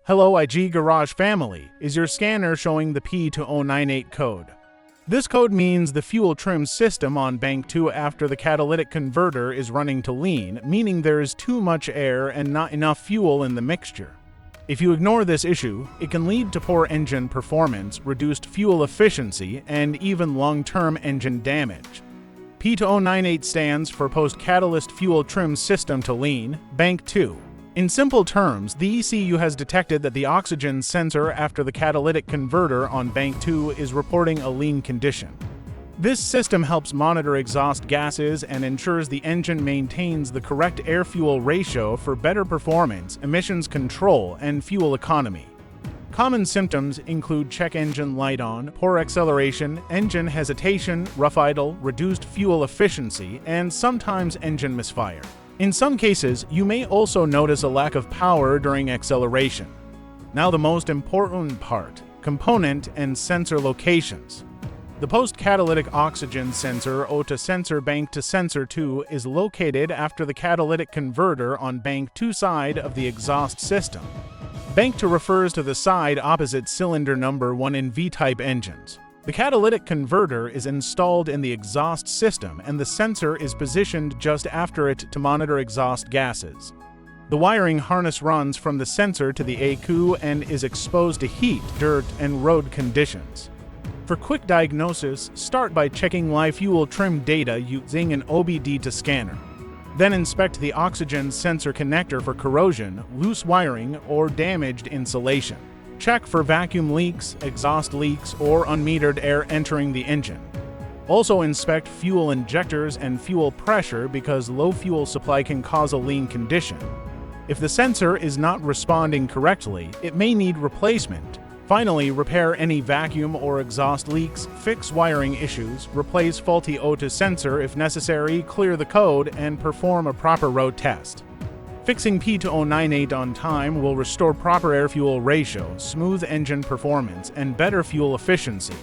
Hello IG Garage family, is your scanner showing the P2098 code? This code means the fuel trim system on bank 2 after the catalytic converter is running to lean, meaning there is too much air and not enough fuel in the mixture. If you ignore this issue, it can lead to poor engine performance, reduced fuel efficiency, and even long-term engine damage. P2098 stands for Post-Catalyst Fuel Trim System to Lean, Bank 2. In simple terms, the ECU has detected that the oxygen sensor after the catalytic converter on bank 2 is reporting a lean condition. This system helps monitor exhaust gases and ensures the engine maintains the correct air-fuel ratio for better performance, emissions control, and fuel economy. Common symptoms include check engine light on, poor acceleration, engine hesitation, rough idle, reduced fuel efficiency, and sometimes engine misfire. In some cases, you may also notice a lack of power during acceleration. Now the most important part, component and sensor locations. The post-catalytic oxygen sensor OTA sensor bank to sensor 2 is located after the catalytic converter on bank 2 side of the exhaust system. Bank 2 refers to the side opposite cylinder number 1 in V-type engines. The catalytic converter is installed in the exhaust system and the sensor is positioned just after it to monitor exhaust gases. The wiring harness runs from the sensor to the ECU and is exposed to heat, dirt, and road conditions. For quick diagnosis, start by checking live fuel trim data using an OBD2 scanner. Then inspect the oxygen sensor connector for corrosion, loose wiring, or damaged insulation. Check for vacuum leaks, exhaust leaks, or unmetered air entering the engine. Also inspect fuel injectors and fuel pressure because low fuel supply can cause a lean condition. If the sensor is not responding correctly, it may need replacement. Finally, repair any vacuum or exhaust leaks, fix wiring issues, replace faulty OTA sensor if necessary, clear the code, and perform a proper road test. Fixing P2098 on time will restore proper air-fuel ratio, smooth engine performance, and better fuel efficiency.